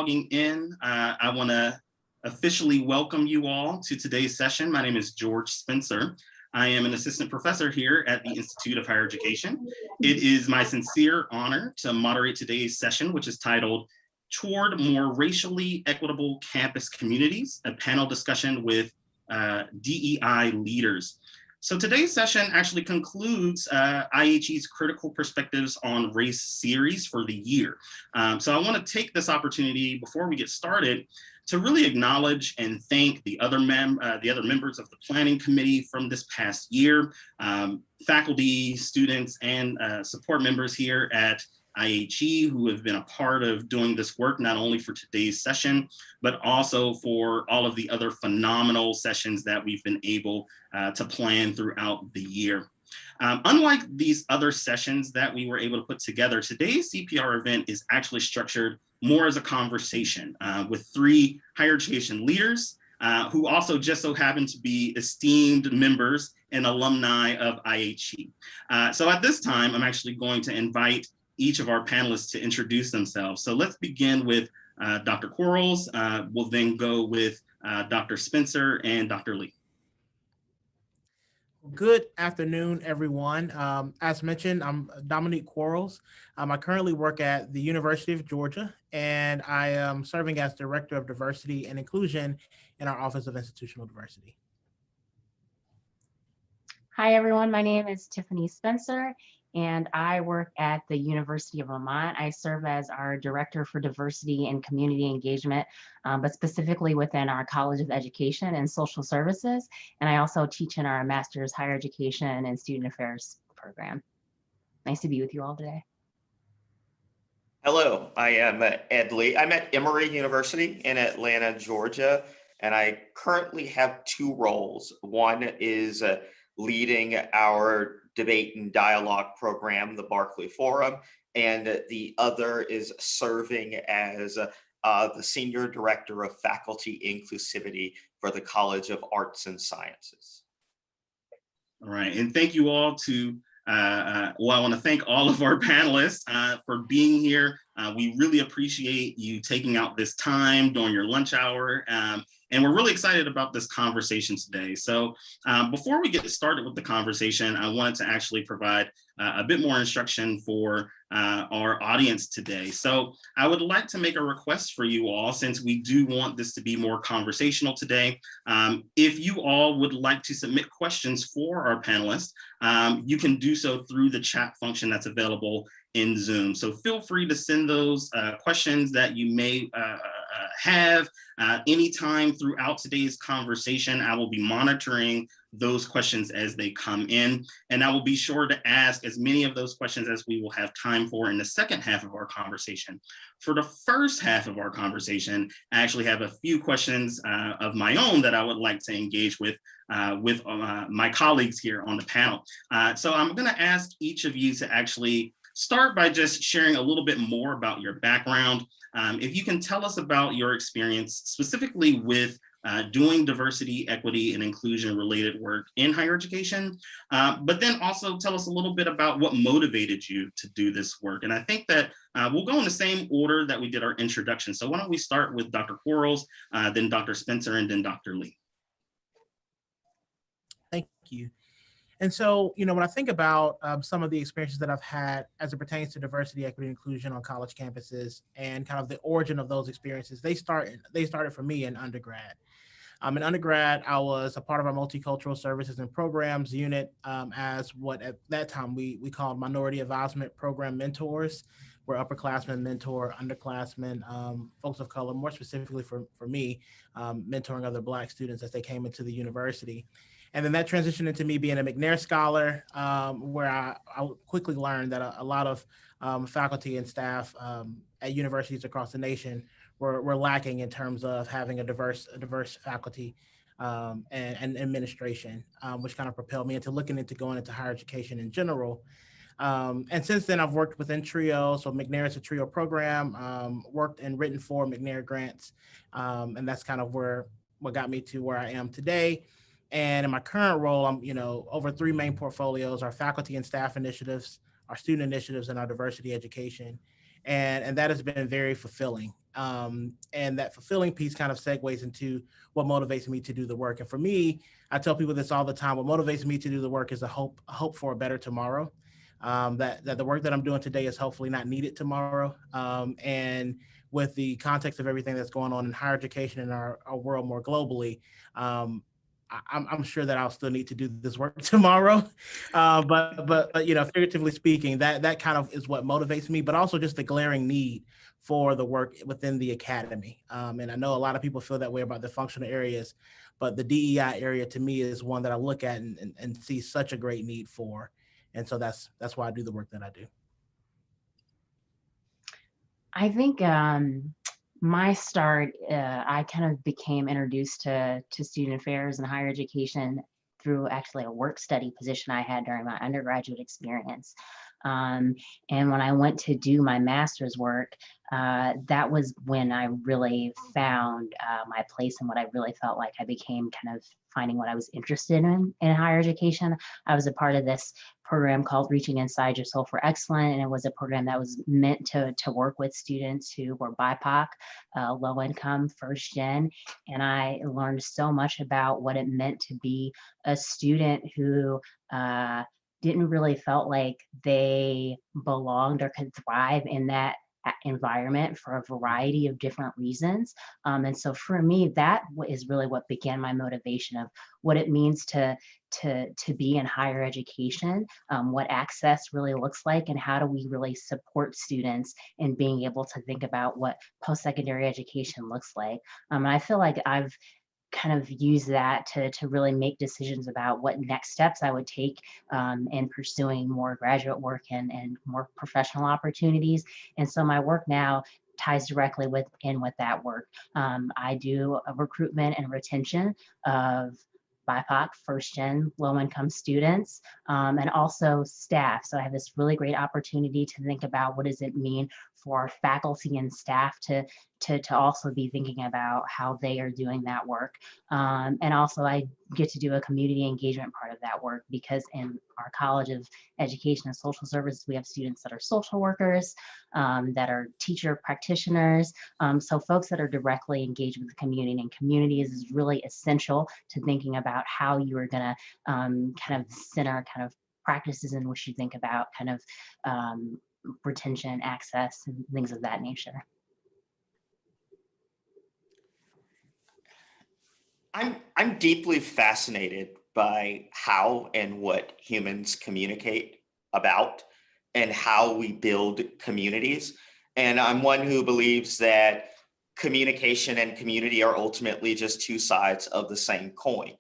logging in. I want to officially welcome you all to today's session. My name is George Spencer. I am an assistant professor here at the Institute of Higher Education. It is my sincere honor to moderate today's session, which is titled Toward More Racially Equitable Campus Communities, a panel discussion with DEI leaders. So today's session actually concludes IHE's Critical Perspectives on Race series for the year. So I want to take this opportunity before we get started to really acknowledge and thank the other members of the planning committee from this past year, faculty, students, and support members here at IHE who have been a part of doing this work, not only for today's session, but also for all of the other phenomenal sessions that we've been able to plan throughout the year. Unlike these other sessions that we were able to put together, today's CPR event is actually structured more as a conversation with three higher education leaders who also just so happen to be esteemed members and alumni of IHE. So at this time, I'm actually going to invite each of our panelists to introduce themselves. So let's begin with Dr. Quarles. We'll then go with Dr. Spencer and Dr. Lee. Good afternoon, everyone. As mentioned, I'm Dominique Quarles. I currently work at the University of Georgia, and I am serving as Director of Diversity and Inclusion in our Office of Institutional Diversity. Hi, everyone. My name is Tiffanie Spencer, and I work at the University of Vermont. I serve as our Director for Diversity and Community Engagement, but specifically within our College of Education and Social Services. And I also teach in our Master's Higher Education and Student Affairs program. Nice to be with you all today. Hello, I am Ed Lee. I'm at Emory University in Atlanta, Georgia, and I currently have two roles. One is leading our debate and dialogue program, the Barclay Forum, and the other is serving as the Senior Director of Faculty Inclusivity for the College of Arts and Sciences. All right, and thank you all to, I want to thank all of our panelists for being here. We really appreciate you taking out this time during your lunch hour. And we're really excited about this conversation today. So before we get started with the conversation, I wanted to actually provide a bit more instruction for our audience today. So I would like to make a request for you all, since we do want this to be more conversational today. If you all would like to submit questions for our panelists, you can do so through the chat function that's available in Zoom. So feel free to send those questions that you may have anytime throughout today's conversation. I will be monitoring those questions as they come in, and I will be sure to ask as many of those questions as we will have time for in the second half of our conversation. For the first half of our conversation, I actually have a few questions of my own that I would like to engage with my colleagues here on the panel. So I'm going to ask each of you to actually start by just sharing a little bit more about your background. If you can tell us about your experience specifically with doing diversity, equity, and inclusion related work in higher education, but then also tell us a little bit about what motivated you to do this work. And I think that we'll go in the same order that we did our introduction. So why don't we start with Dr. Quarles, then Dr. Spencer, and then Dr. Lee. Thank you. And so, when I think about some of the experiences that I've had as it pertains to diversity, equity, and inclusion on college campuses, and kind of the origin of those experiences, they started for me in undergrad. In undergrad, I was a part of our multicultural services and programs unit as what at that time we called minority advisement program mentors, where upperclassmen mentor underclassmen, folks of color, more specifically for me, mentoring other Black students as they came into the university. And then that transitioned into me being a McNair Scholar, where I quickly learned that a lot of faculty and staff at universities across the nation were lacking in terms of having a diverse faculty and administration, which kind of propelled me into looking into going into higher education in general. And since then, I've worked within TRIO. So McNair is a TRIO program, worked and written for McNair grants. And that's kind of what got me to where I am today. And in my current role, I'm, over three main portfolios: our faculty and staff initiatives, our student initiatives, and our diversity education. And that has been very fulfilling. And that fulfilling piece kind of segues into what motivates me to do the work. And for me, I tell people this all the time. What motivates me to do the work is a hope for a better tomorrow. That the work that I'm doing today is hopefully not needed tomorrow. And with the context of everything that's going on in higher education in our world more globally, I'm sure that I'll still need to do this work tomorrow. But you know, figuratively speaking, that kind of is what motivates me, but also just the glaring need for the work within the academy. And I know a lot of people feel that way about the functional areas, but the DEI area to me is one that I look at and see such a great need for. And so that's why I do the work that I do. I think my start, I kind of became introduced to student affairs and higher education through actually a work study position I had during my undergraduate experience. And when I went to do my master's work, that was when I really found my place and what I really felt like I became kind of finding what I was interested in higher education. I was a part of this program called Reaching Inside Your Soul for Excellence, and it was a program that was meant to work with students who were BIPOC, low income, first gen, and I learned so much about what it meant to be a student who didn't really felt like they belonged or could thrive in that environment for a variety of different reasons. And so for me, that is really what began my motivation of what it means to be in higher education, what access really looks like, and how do we really support students in being able to think about what post-secondary education looks like. And I feel like I've kind of use that to really make decisions about what next steps I would take in pursuing more graduate work and more professional opportunities. And so my work now ties directly with that work. I do a recruitment and retention of BIPOC, first gen, low income students, and also staff. So I have this really great opportunity to think about what does it mean for faculty and staff to also be thinking about how they are doing that work. And also I get to do a community engagement part of that work because in our College of Education and Social Services, we have students that are social workers, that are teacher practitioners. So folks that are directly engaged with the community and communities is really essential to thinking about how you are gonna kind of center kind of practices in which you think about kind of retention, access, and things of that nature. I'm deeply fascinated by how and what humans communicate about and how we build communities. And I'm one who believes that communication and community are ultimately just two sides of the same coin.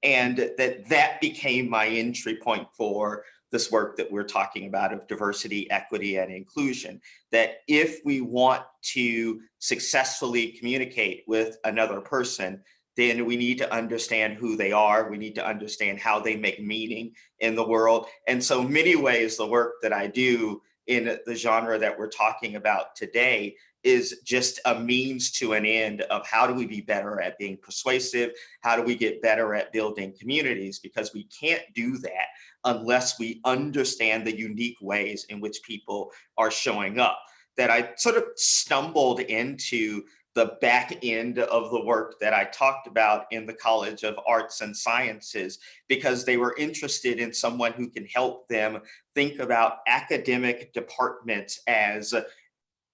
And that became my entry point for this work that we're talking about of diversity, equity, and inclusion. That if we want to successfully communicate with another person, then we need to understand who they are. We need to understand how they make meaning in the world. And so many ways, the work that I do in the genre that we're talking about today is just a means to an end of how do we be better at being persuasive? How do we get better at building communities? Because we can't do that unless we understand the unique ways in which people are showing up. That I sort of stumbled into the back end of the work that I talked about in the College of Arts and Sciences, because they were interested in someone who can help them think about academic departments as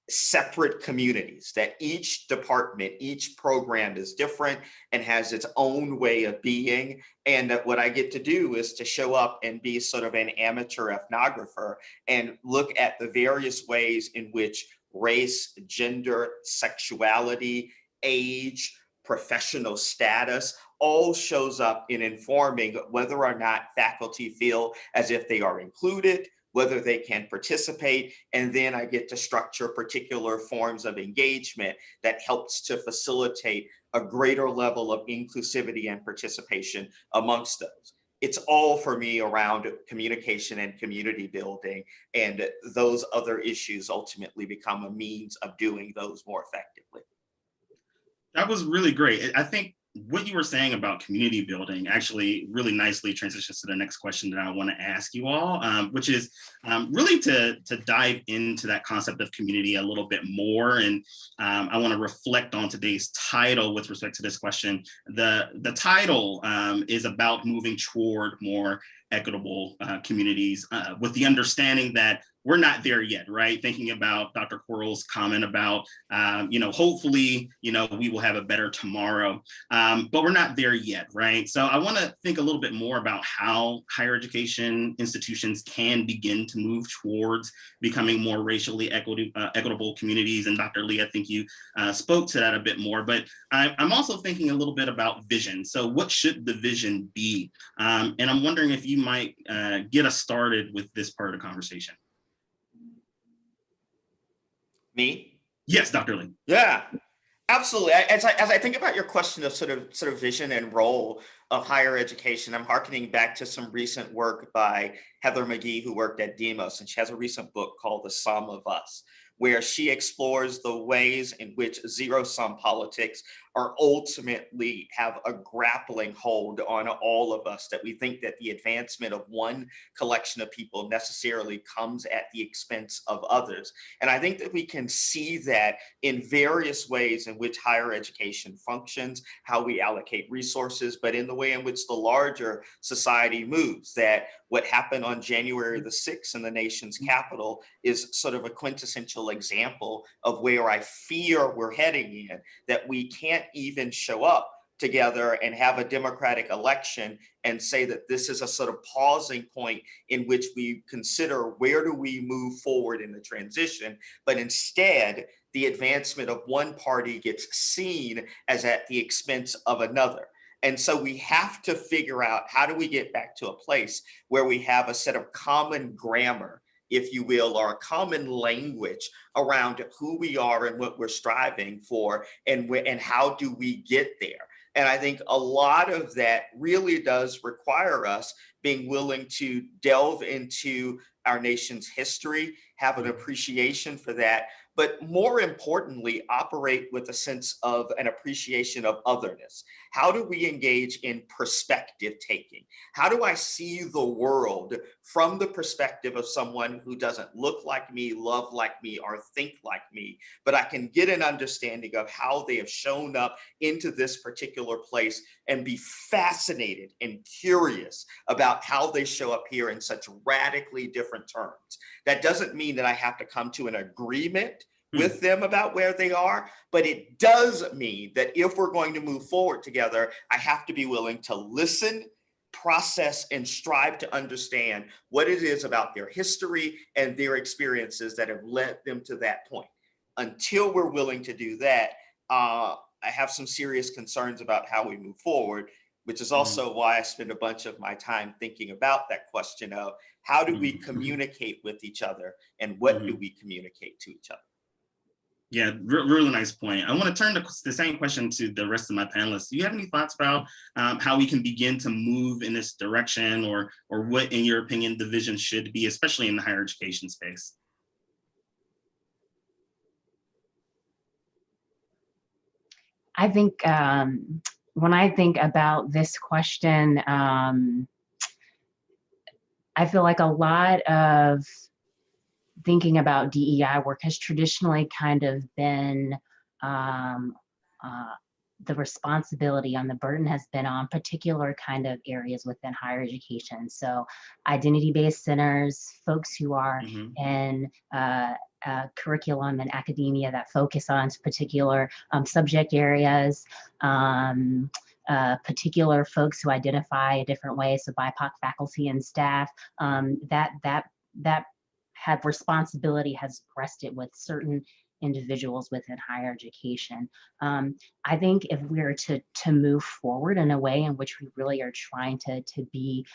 separate communities, that each department, each program is different and has its own way of being. And that what I get to do is to show up and be sort of an amateur ethnographer and look at the various ways in which race, gender, sexuality, age, professional status all shows up in informing whether or not faculty feel as if they are included, whether they can participate, and then I get to structure particular forms of engagement that helps to facilitate a greater level of inclusivity and participation amongst those. It's all for me around communication and community building, and those other issues ultimately become a means of doing those more effectively. That was really great. I think what you were saying about community building actually really nicely transitions to the next question that I want to ask you all, which is really to dive into that concept of community a little bit more. And I want to reflect on today's title with respect to this question. The title is about moving toward more equitable communities with the understanding that we're not there yet, right? Thinking about Dr. Quarles' comment about, hopefully, we will have a better tomorrow, but we're not there yet, right? So I want to think a little bit more about how higher education institutions can begin to move towards becoming more racially equitable communities. And Dr. Lee, I think you spoke to that a bit more, but I'm also thinking a little bit about vision. So what should the vision be? And I'm wondering if you might get us started with this part of the conversation. Me? Yes, Dr. Lee. Yeah, absolutely. As I think about your question of sort of vision and role of higher education, I'm hearkening back to some recent work by Heather McGee, who worked at Demos, and she has a recent book called The Sum of Us, where she explores the ways in which zero-sum politics are ultimately have a grappling hold on all of us, that we think that the advancement of one collection of people necessarily comes at the expense of others. And I think that we can see that in various ways in which higher education functions, how we allocate resources, but in the way in which the larger society moves, that what happened on January the 6th in the nation's capital is sort of a quintessential example of where I fear we're heading in, that we can't even show up together and have a democratic election and say that this is a sort of pausing point in which we consider where do we move forward in the transition, but instead the advancement of one party gets seen as at the expense of another. And so we have to figure out, how do we get back to a place where we have a set of common grammar, if you will, or a common language around who we are and what we're striving for, and how do we get there? And I think a lot of that really does require us being willing to delve into our nation's history, have an appreciation for that, but more importantly, operate with a sense of an appreciation of otherness. How do we engage in perspective taking? How do I see the world from the perspective of someone who doesn't look like me, love like me, or think like me, but I can get an understanding of how they have shown up into this particular place and be fascinated and curious about how they show up here in such radically different terms. That doesn't mean that I have to come to an agreement with them about where they are, but it does mean that if we're going to move forward together, I have to be willing to listen, process, and strive to understand what it is about their history and their experiences that have led them to that point. Until we're willing to do that, I have some serious concerns about how we move forward, which is also why I spend a bunch of my time thinking about that question of how do we communicate with each other and what do we communicate to each other? Yeah, really nice point. I want to turn the same question to the rest of my panelists. Do you have any thoughts about how we can begin to move in this direction, or what, in your opinion, the vision should be, especially in the higher education space? I think when I think about this question, I feel like a lot of thinking about DEI work has traditionally kind of been the responsibility on the burden has been on particular kind of areas within higher education. So identity-based centers, folks who are in curriculum and academia that focus on particular subject areas, particular folks who identify a different way, so BIPOC faculty and staff, that have responsibility has rested with certain individuals within higher education. I think if we're to move forward in a way in which we really are trying to be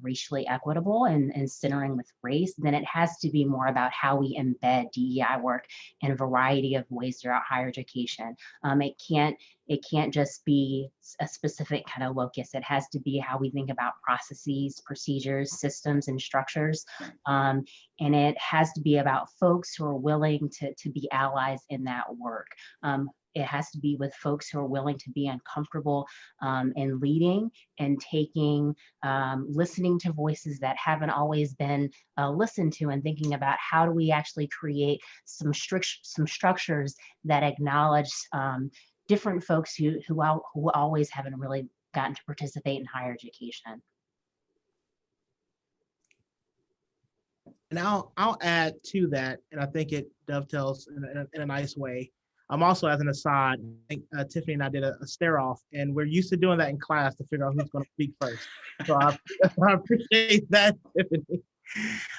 racially equitable and centering with race, then it has to be more about how we embed DEI work in a variety of ways throughout higher education. It can't just be a specific kind of locus. It has to be how we think about processes, procedures, systems, and structures. And it has to be about folks who are willing to be allies in that work, It has to be with folks who are willing to be uncomfortable in leading and taking, listening to voices that haven't always been listened to, and thinking about how do we actually create some structures that acknowledge different folks who always haven't really gotten to participate in higher education. And I'll add to that, and I think it dovetails in a nice way. I'm also, as an aside, I think Tiffany and I did a stare off, and we're used to doing that in class to figure out who's going to speak first. So I appreciate that, Tiffany.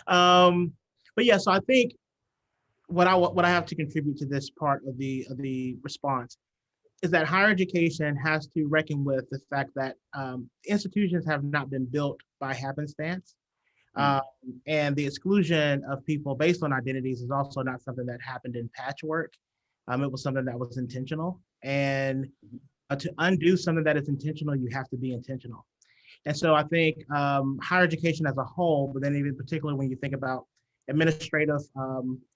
But yeah, so I think what I have to contribute to this part of the response is that higher education has to reckon with the fact that institutions have not been built by happenstance. And the exclusion of people based on identities is also not something that happened in patchwork. It was something that was intentional. And to undo something that is intentional, you have to be intentional. And so I think higher education as a whole, but then even particularly when you think about administrative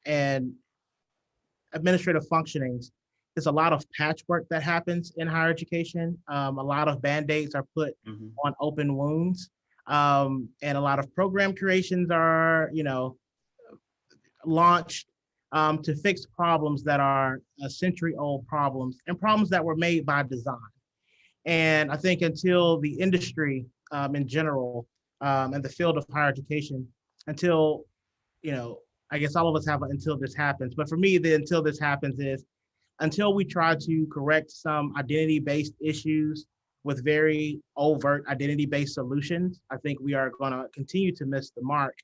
and administrative functionings, there's a lot of patchwork that happens in higher education. A lot of Band-Aids are put on open wounds. And a lot of program creations are, launched to fix problems that are century-old problems and problems that were made by design. And I think until the industry in general and the field of higher education, until, I guess all of us have until this happens. But for me, the until this happens is until we try to correct some identity-based issues with very overt identity-based solutions, I think we are going to continue to miss the mark.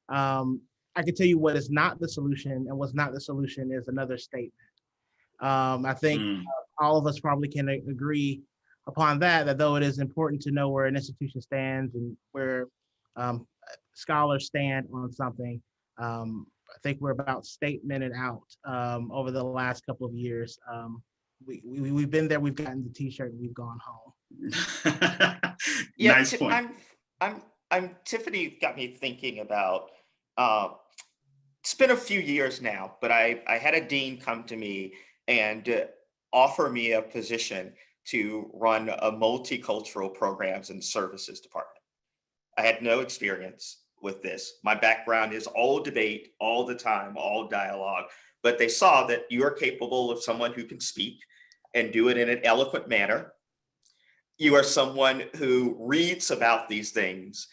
I can tell you what is not the solution, and what's not the solution is another statement. I think all of us probably can agree upon that though it is important to know where an institution stands and where scholars stand on something, I think we're about statemented out over the last couple of years. We've been there, we've gotten the t-shirt, and we've gone home. Yeah, nice point. I'm Tiffany got me thinking about, it's been a few years now, but I had a dean come to me and offer me a position to run a multicultural programs and services department. I had no experience with this. My background is all debate, all the time, all dialogue, but they saw that you are capable of someone who can speak and do it in an eloquent manner. You are someone who reads about these things.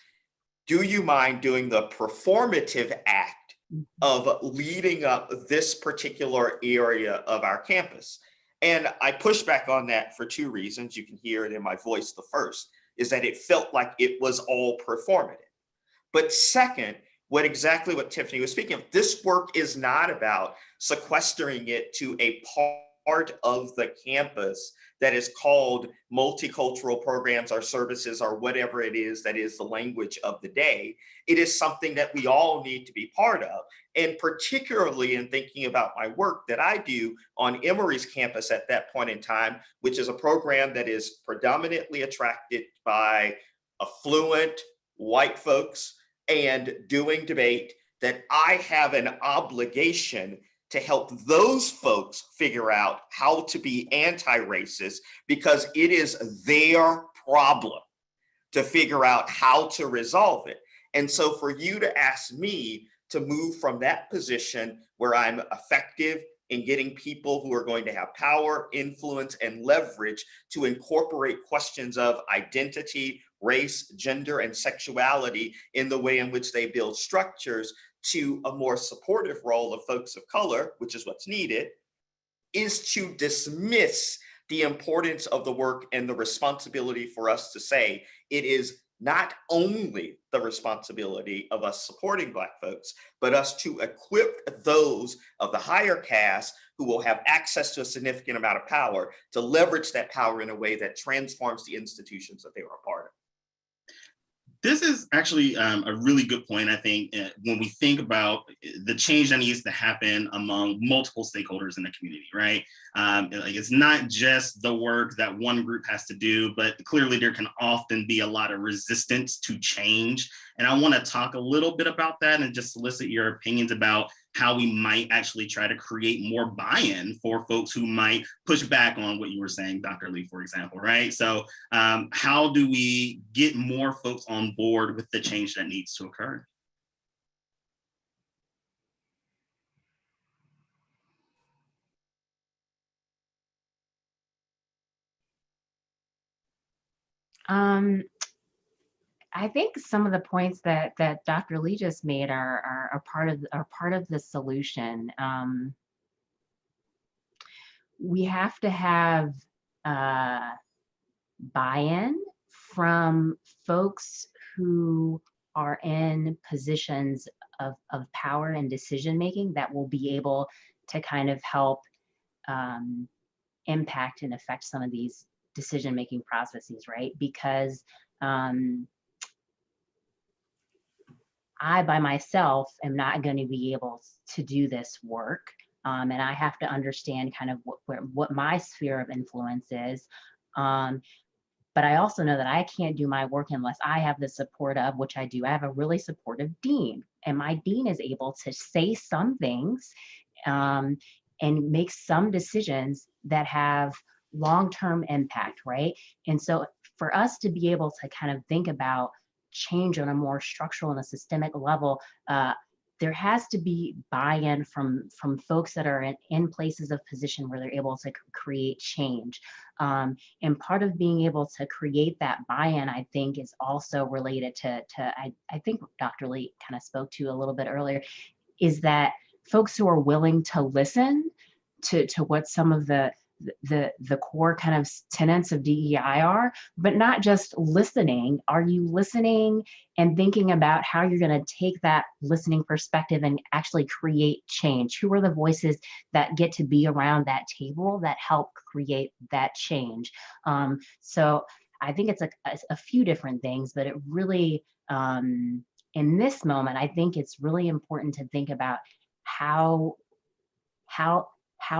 Do you mind doing the performative act of leading up this particular area of our campus? And I push back on that for two reasons. You can hear it in my voice. The first is that it felt like it was all performative. But second, exactly what Tiffany was speaking of, this work is not about sequestering it to a part of the campus that is called multicultural programs or services or whatever it is that is the language of the day. It is something that we all need to be part of. And particularly in thinking about my work that I do on Emory's campus at that point in time, which is a program that is predominantly attracted by affluent white folks and doing debate, that I have an obligation to help those folks figure out how to be anti-racist, because it is their problem to figure out how to resolve it. And so for you to ask me to move from that position where I'm effective in getting people who are going to have power, influence, and leverage to incorporate questions of identity, race, gender, and sexuality in the way in which they build structures to a more supportive role of folks of color, which is what's needed, is to dismiss the importance of the work and the responsibility for us to say it is not only the responsibility of us supporting Black folks, but us to equip those of the higher caste who will have access to a significant amount of power to leverage that power in a way that transforms the institutions that they were a part of. This is actually a really good point, I think, when we think about the change that needs to happen among multiple stakeholders in the community, right? Like it's not just the work that one group has to do, but clearly there can often be a lot of resistance to change. And I want to talk a little bit about that and just solicit your opinions about how we might actually try to create more buy-in for folks who might push back on what you were saying, Dr. Lee, for example, right? So how do we get more folks on board with the change that needs to occur? I think some of the points that Dr. Lee just made are part of the solution. We have to have buy-in from folks who are in positions of power and decision making that will be able to kind of help impact and affect some of these decision making processes, right? Because I by myself am not going to be able to do this work. And I have to understand kind of what my sphere of influence is. But I also know that I can't do my work unless I have the support of, which I do. I have a really supportive dean, and my dean is able to say some things and make some decisions that have long-term impact, right? And so for us to be able to kind of think about change on a more structural and a systemic level, there has to be buy-in from folks that are in places of position where they're able to create change. And part of being able to create that buy-in, I think, is also related to I think Dr. Lee kind of spoke to a little bit earlier, is that folks who are willing to listen to what some of the core kind of tenets of DEI are, but not just listening. Are you listening and thinking about how you're going to take that listening perspective and actually create change? Who are the voices that get to be around that table that help create that change? So I think it's a few different things, but it really, in this moment, I think it's really important to think about how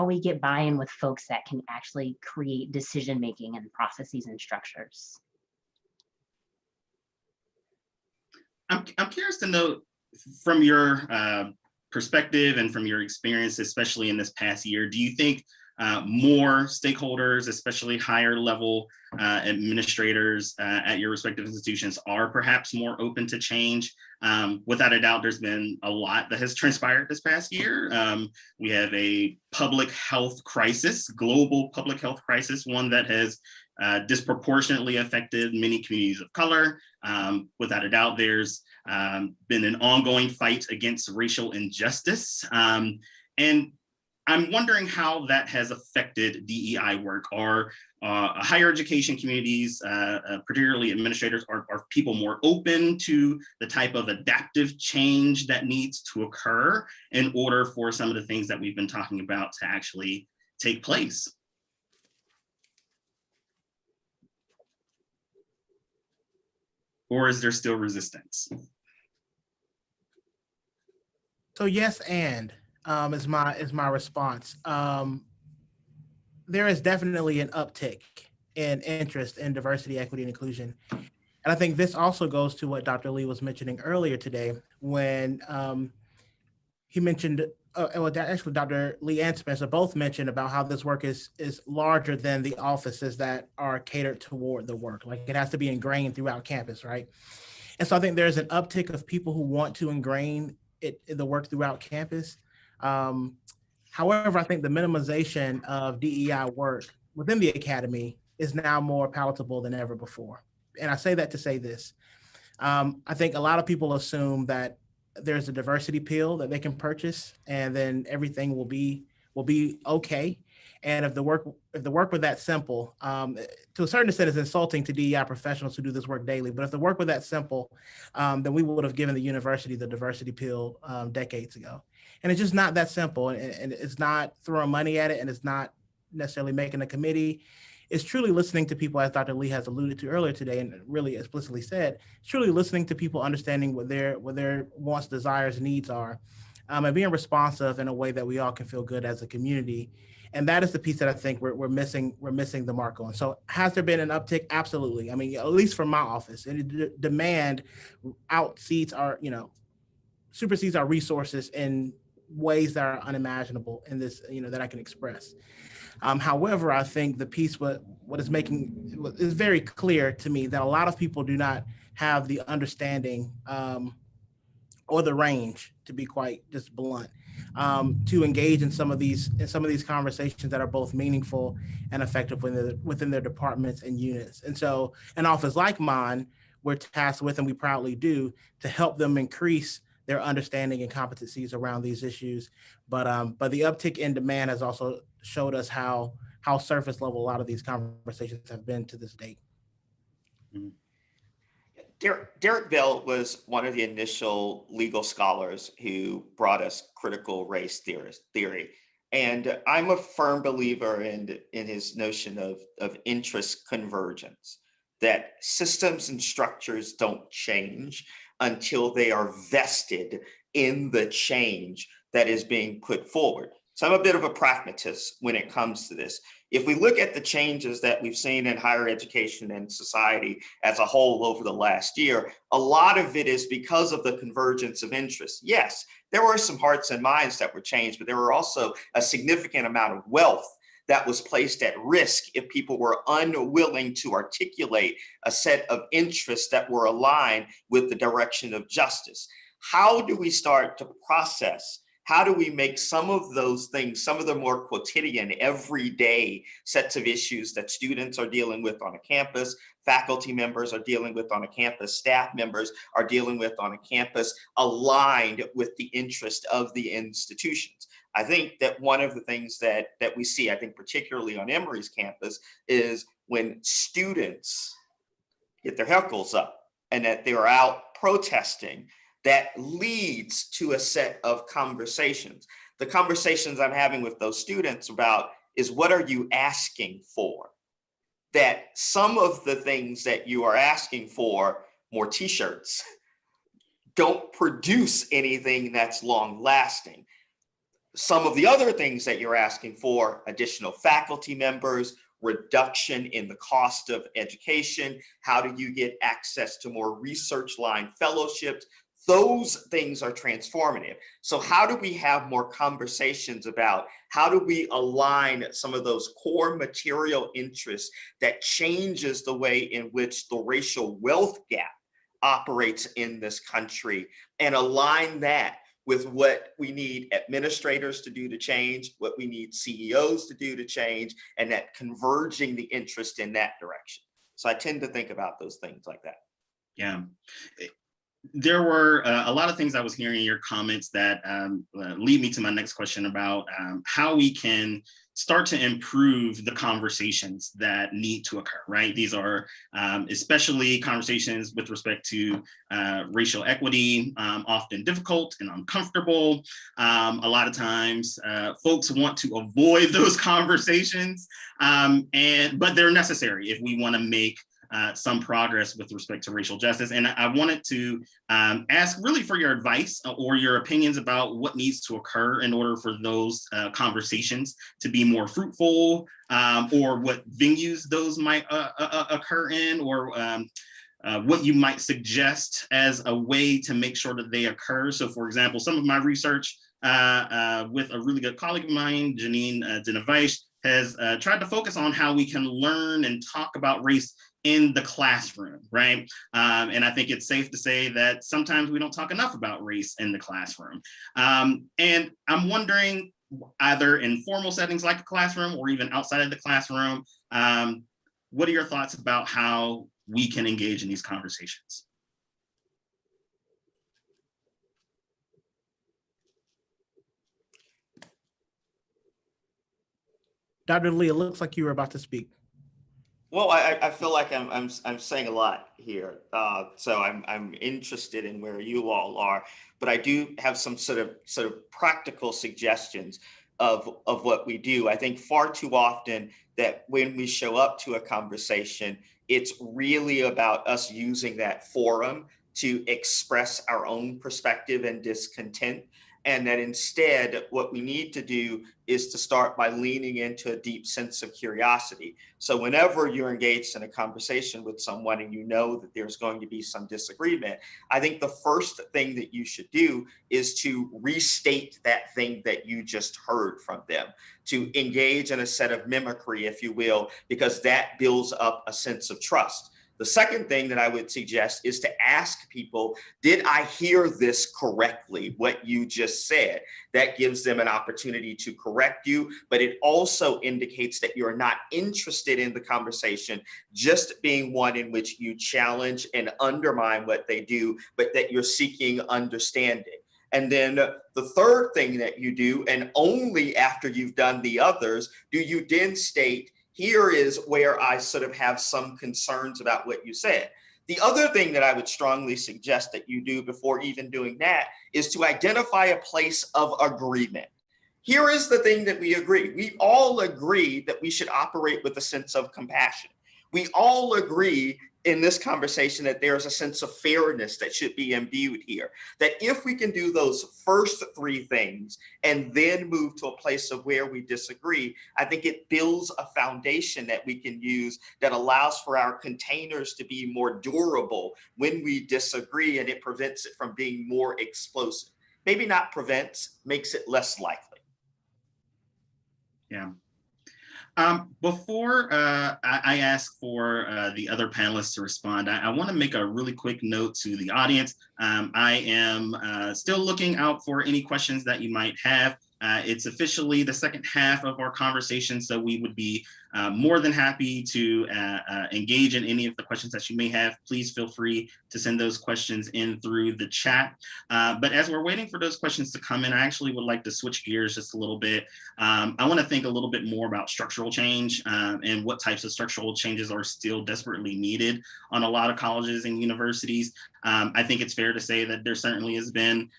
we get buy-in with folks that can actually create decision-making and processes and structures. I'm curious to know from your perspective and from your experience, especially in this past year, do you think more stakeholders, especially higher level administrators at your respective institutions, are perhaps more open to change? Without a doubt, there's been a lot that has transpired this past year. We have a public health crisis, global public health crisis, one that has disproportionately affected many communities of color. Without a doubt, there's been an ongoing fight against racial injustice. And I'm wondering how that has affected DEI work. Are higher education communities, particularly administrators, are people more open to the type of adaptive change that needs to occur in order for some of the things that we've been talking about to actually take place? Or is there still resistance? So yes, and is my response. There is definitely an uptick in interest in diversity, equity, and inclusion. And I think this also goes to what Dr. Lee was mentioning earlier today when he mentioned, actually Dr. Lee and Spencer both mentioned about how this work is larger than the offices that are catered toward the work. Like it has to be ingrained throughout campus, right? And so I think there's an uptick of people who want to ingrain the work throughout campus. However, I think the minimization of DEI work within the academy is now more palatable than ever before. And I say that to say this. I think a lot of people assume that there's a diversity pill that they can purchase and then everything will be okay. And if the work were that simple, to a certain extent, it's insulting to DEI professionals who do this work daily. But if the work were that simple, then we would have given the university the diversity pill decades ago. And it's just not that simple. And it's not throwing money at it, and it's not necessarily making a committee. It's truly listening to people, as Dr. Lee has alluded to earlier today, and really explicitly said, it's truly listening to people, understanding what their wants, desires, needs are, and being responsive in a way that we all can feel good as a community. And that is the piece that I think we're missing the mark on. So has there been an uptick? Absolutely. I mean, at least from my office, and demand outseats our, supersedes our resources in ways that are unimaginable in this, that I can express. However, I think the piece what is very clear to me that a lot of people do not have the understanding or the range, to be quite just blunt, to engage in some of these conversations that are both meaningful and effective within their departments and units. And so, an office like mine, we're tasked with, and we proudly do, to help them increase their understanding and competencies around these issues. But the uptick in demand has also showed us how surface level a lot of these conversations have been to this date. Mm-hmm. Derek Bell was one of the initial legal scholars who brought us critical race theory. And I'm a firm believer in his notion of interest convergence, that systems and structures don't change until they are vested in the change that is being put forward. So I'm a bit of a pragmatist when it comes to this. If we look at the changes that we've seen in higher education and society as a whole over the last year, a lot of it is because of the convergence of interests. Yes, there were some hearts and minds that were changed, but there were also a significant amount of wealth that was placed at risk if people were unwilling to articulate a set of interests that were aligned with the direction of justice. How do we start to process? How do we make some of those things, some of the more quotidian, everyday sets of issues that students are dealing with on a campus, faculty members are dealing with on a campus, staff members are dealing with on a campus, aligned with the interest of the institutions? I think that one of the things that we see, I think particularly on Emory's campus, is when students get their heckles up and that they're out protesting, that leads to a set of conversations. The conversations I'm having with those students about is, what are you asking for? That some of the things that you are asking for, more t-shirts, don't produce anything that's long lasting. Some of the other things that you're asking for, additional faculty members, reduction in the cost of education, how do you get access to more research line fellowships? Those things are transformative. So how do we have more conversations about how do we align some of those core material interests that changes the way in which the racial wealth gap operates in this country, and align that with what we need administrators to do to change, what we need CEOs to do to change, and that converging the interest in that direction. So I tend to think about those things like that. Yeah. There were a lot of things I was hearing in your comments that lead me to my next question about how we can start to improve the conversations that need to occur, right? These are especially conversations with respect to racial equity, often difficult and uncomfortable. A lot of times folks want to avoid those conversations, but they're necessary if we want to make some progress with respect to racial justice. And I wanted to ask really for your advice or your opinions about what needs to occur in order for those conversations to be more fruitful, or what venues those might occur in, or what you might suggest as a way to make sure that they occur. So for example, some of my research with a really good colleague of mine, Janine Deneveish, has tried to focus on how we can learn and talk about race in the classroom, right? And I think it's safe to say that sometimes we don't talk enough about race in the classroom. And I'm wondering, either in formal settings like a classroom or even outside of the classroom, what are your thoughts about how we can engage in these conversations? Dr. Lee, it looks like you were about to speak. Well, I feel like I'm saying a lot here, so I'm interested in where you all are, but I do have some sort of practical suggestions of what we do. I think far too often that when we show up to a conversation, it's really about us using that forum to express our own perspective and discontent. And that instead, what we need to do is to start by leaning into a deep sense of curiosity. So whenever you're engaged in a conversation with someone and you know that there's going to be some disagreement, I think the first thing that you should do is to restate that thing that you just heard from them, to engage in a set of mimicry, if you will, because that builds up a sense of trust. The second thing that I would suggest is to ask people, did I hear this correctly, what you just said? That gives them an opportunity to correct you, but it also indicates that you're not interested in the conversation just being one in which you challenge and undermine what they do, but that you're seeking understanding. And then the third thing that you do, and only after you've done the others, do you then state, here is where I sort of have some concerns about what you said. The other thing that I would strongly suggest that you do before even doing that is to identify a place of agreement. Here is the thing that we agree. We all agree that we should operate with a sense of compassion. We all agree in this conversation that there's a sense of fairness that should be imbued here. That if we can do those first three things and then move to a place of where we disagree, I think it builds a foundation that we can use that allows for our containers to be more durable when we disagree, and it prevents it from being more explosive. Maybe not prevents, makes it less likely. Yeah. Before I ask for the other panelists to respond, I want to make a really quick note to the audience. I am still looking out for any questions that you might have. It's officially the second half of our conversation, so we would be more than happy to engage in any of the questions that you may have. Please feel free to send those questions in through the chat. But as we're waiting for those questions to come in, I actually would like to switch gears just a little bit. I want to think a little bit more about structural change and what types of structural changes are still desperately needed on a lot of colleges and universities. I think it's fair to say that there certainly has been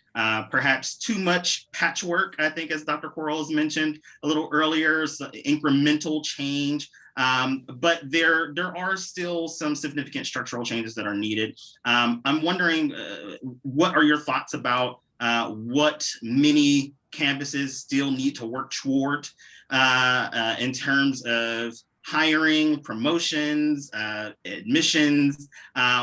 perhaps too much patchwork, I think, as Dr. Quarles mentioned a little earlier, so incremental change. But there are still some significant structural changes that are needed. I'm wondering, what are your thoughts about what many campuses still need to work toward in terms of hiring, promotions, admissions,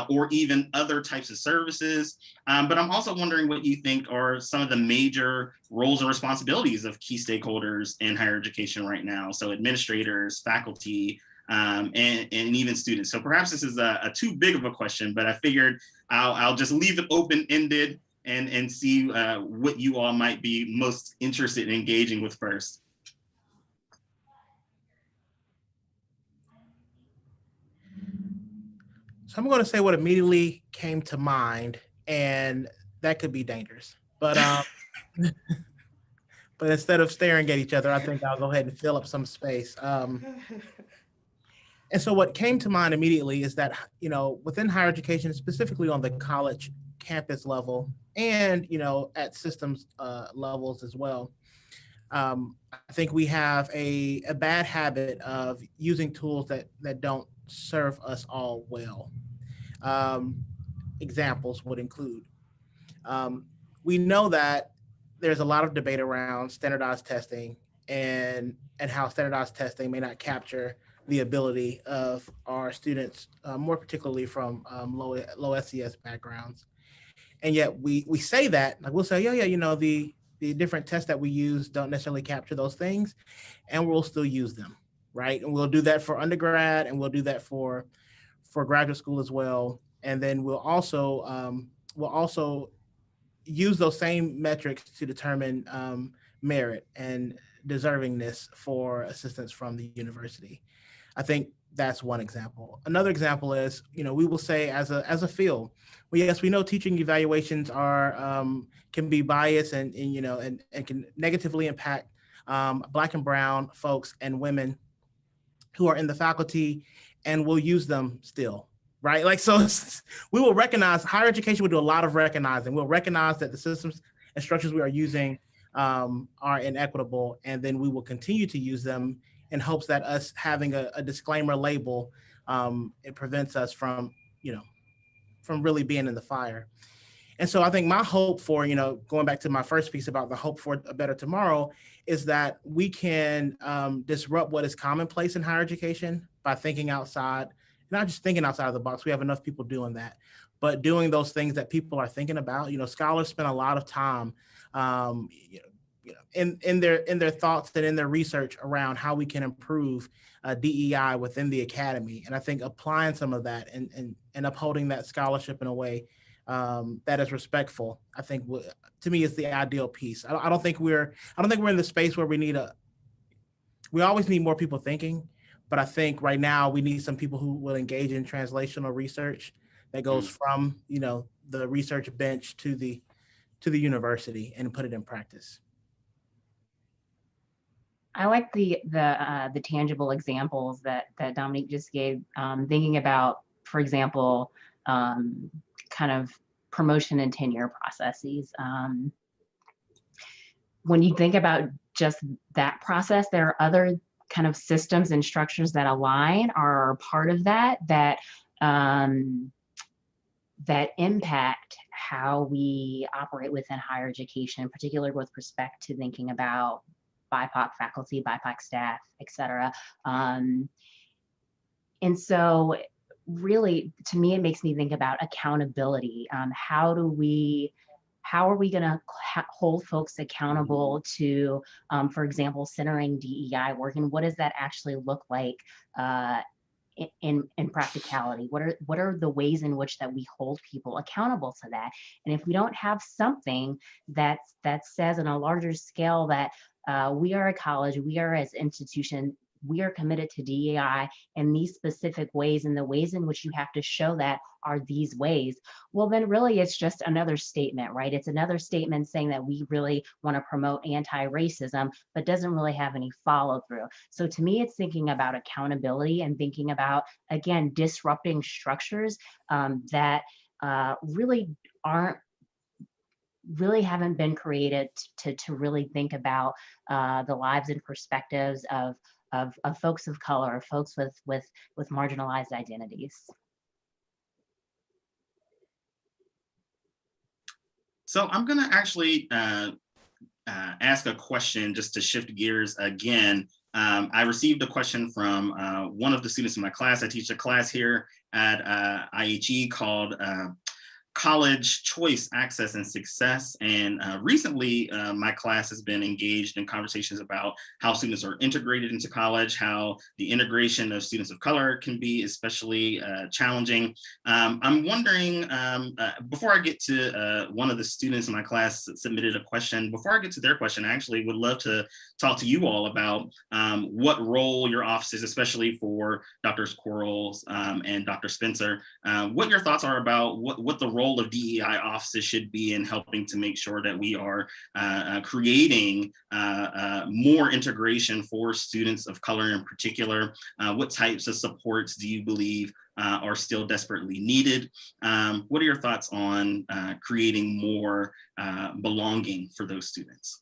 or even other types of services. But I'm also wondering what you think are some of the major roles and responsibilities of key stakeholders in higher education right now. So administrators, faculty, and even students. So perhaps this is a too big of a question, but I figured I'll just leave it open-ended and see what you all might be most interested in engaging with first. So I'm going to say what immediately came to mind, and that could be dangerous. But but instead of staring at each other, I think I'll go ahead and fill up some space. And so what came to mind immediately is that, within higher education, specifically on the college campus level and, at systems levels as well, I think we have a bad habit of using tools that don't serve us all well. Examples would include, we know that there's a lot of debate around standardized testing and how standardized testing may not capture the ability of our students, more particularly from low SES backgrounds. And yet we say that, like we'll say, yeah, the different tests that we use don't necessarily capture those things, and we'll still use them, right? And we'll do that for undergrad, and we'll do that for graduate school as well. And then we'll also use those same metrics to determine merit and deservingness for assistance from the university. I think that's one example. Another example is, we will say as a field, well, yes, we know teaching evaluations are can be biased and can negatively impact Black and brown folks and women who are in the faculty, and we'll use them still. Right? Like, so we will recognize, higher education will do a lot of recognizing. We'll recognize that the systems and structures we are using are inequitable, and then we will continue to use them in hopes that us having a disclaimer label, it prevents us from really being in the fire. And so I think my hope for, going back to my first piece about the hope for a better tomorrow, is that we can disrupt what is commonplace in higher education by thinking outside, not just thinking outside of the box. We have enough people doing that, but doing those things that people are thinking about. Scholars spend a lot of time, in their thoughts and in their research around how we can improve DEI within the academy. And I think applying some of that and upholding that scholarship in a way that is respectful, I think to me is the ideal piece. I don't think we're in the space where we always need more people thinking, but I think right now we need some people who will engage in translational research that goes from, the research bench to the university and put it in practice. I like the tangible examples that Dominique just gave, thinking about, for example, kind of promotion and tenure processes. When you think about just that process, there are other kind of systems and structures that align or are part of that impact how we operate within higher education, particularly with respect to thinking about BIPOC faculty, BIPOC staff, et cetera. And so really, to me, it makes me think about accountability. How are we going to hold folks accountable to, for example, centering DEI work, and what does that actually look like in practicality? What are the ways in which that we hold people accountable to that? And if we don't have something that says on a larger scale that we are a college, we are as an institution, we are committed to DEI in these specific ways, and the ways in which you have to show that are these ways, well, then really it's just another statement, right? It's another statement saying that we really want to promote anti-racism, but doesn't really have any follow through. So to me, it's thinking about accountability and thinking about, again, disrupting structures that really haven't been created to really think about the lives and perspectives of folks of color, folks with marginalized identities. So I'm going to actually ask a question just to shift gears again. I received a question from one of the students in my class. I teach a class here at IHE called College Choice, Access, and Success. And recently, my class has been engaged in conversations about how students are integrated into college, how the integration of students of color can be especially challenging. I'm wondering, before I get to one of the students in my class that submitted a question, before I get to their question, I actually would love to talk to you all about what role your offices, especially for Drs. Quarles and Dr. Spencer, what your thoughts are about what the role of DEI offices should be in helping to make sure that we are creating more integration for students of color in particular. What types of supports do you believe are still desperately needed? What are your thoughts on creating more belonging for those students?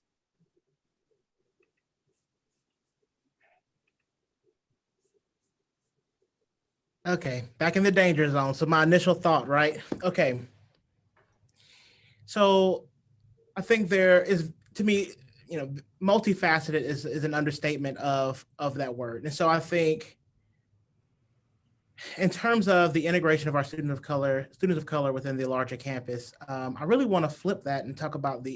Okay, back in the danger zone. So my initial thought, right? Okay. So I think there is, to me, multifaceted is an understatement of that word. And so I think in terms of the integration of our students of color within the larger campus, I really want to flip that and talk about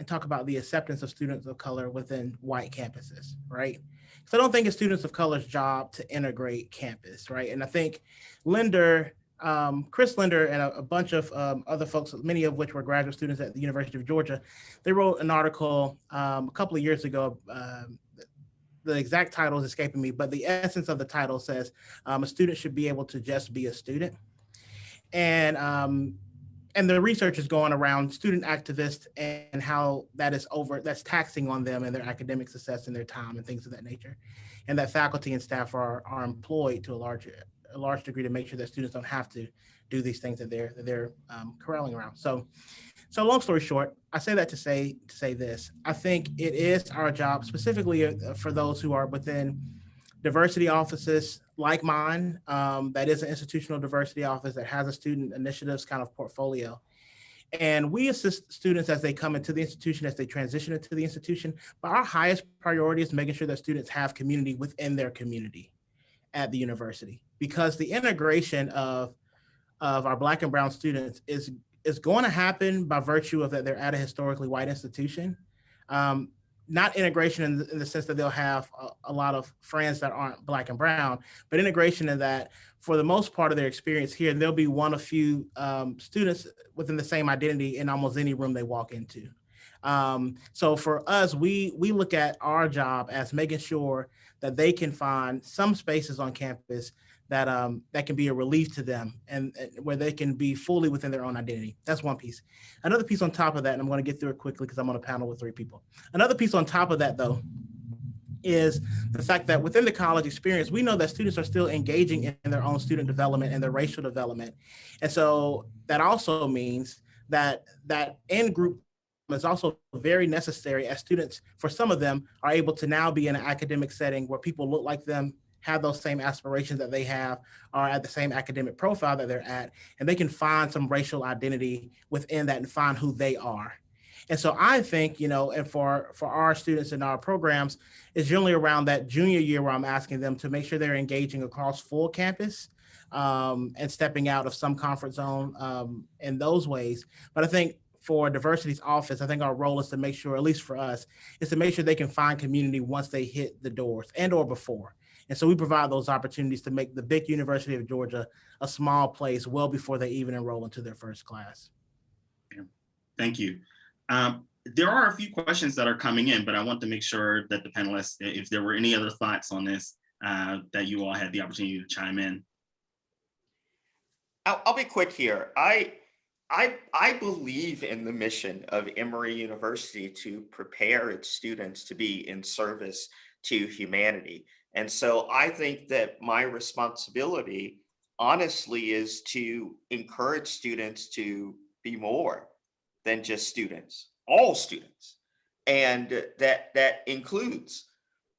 talk about the acceptance of students of color within white campuses, right? So I don't think it's students of color's job to integrate campus, right? And I think Chris Linder and a bunch of other folks, many of which were graduate students at the University of Georgia, they wrote an article a couple of years ago. The exact title is escaping me, but the essence of the title says a student should be able to just be a student. And the research is going around student activists and how that's taxing on them and their academic success and their time and things of that nature. And that faculty and staff are employed to a large degree to make sure that students don't have to do these things that they're corralling around. So long story short, I say that to say this. I think it is our job, specifically for those who are within diversity offices like mine, that is an institutional diversity office that has a student initiatives kind of portfolio. And we assist students as they come into the institution, as they transition into the institution. But our highest priority is making sure that students have community within their community at the university, because the integration of our Black and brown students is going to happen by virtue of that they're at a historically white institution. Um, Not integration in the sense that they'll have a lot of friends that aren't Black and brown, but integration in that for the most part of their experience here, there'll be one of few students within the same identity in almost any room they walk into. So for us, we look at our job as making sure that they can find some spaces on campus that that can be a relief to them, and where they can be fully within their own identity. That's one piece. Another piece on top of that, and I'm going to get through it quickly because I'm on a panel with 3 people. Another piece on top of that, though, is the fact that within the college experience, we know that students are still engaging in their own student development and their racial development. And so that also means that that in-group is also very necessary, as students, for some of them, are able to now be in an academic setting where people look like them, have those same aspirations that they have, are at the same academic profile that they're at, and they can find some racial identity within that and find who they are. And so I think, and for our students in our programs, it's generally around that junior year where I'm asking them to make sure they're engaging across full campus, and stepping out of some comfort zone in those ways. But I think for diversity's office, I think our role is to make sure, at least for us, is to make sure they can find community once they hit the doors and or before. And so we provide those opportunities to make the big University of Georgia a small place well before they even enroll into their first class. Yeah. Thank you. There are a few questions that are coming in, but I want to make sure that the panelists, if there were any other thoughts on this, that you all had the opportunity to chime in. I'll be quick here. I believe in the mission of Emory University to prepare its students to be in service to humanity. And so I think that my responsibility, honestly, is to encourage students to be more than just students, all students. And that includes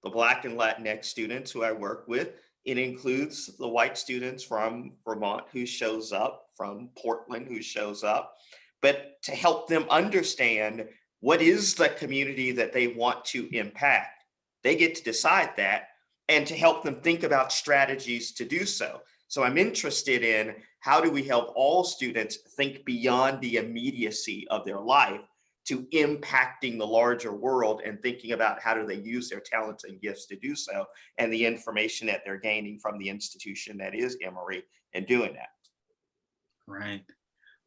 the Black and Latinx students who I work with. It includes the white students from Vermont who shows up, from Portland who shows up, but to help them understand what is the community that they want to impact. They get to decide that, and to help them think about strategies to do so. So I'm interested in how do we help all students think beyond the immediacy of their life to impacting the larger world, and thinking about how do they use their talents and gifts to do so, and the information that they're gaining from the institution that is Emory, and doing that. Right.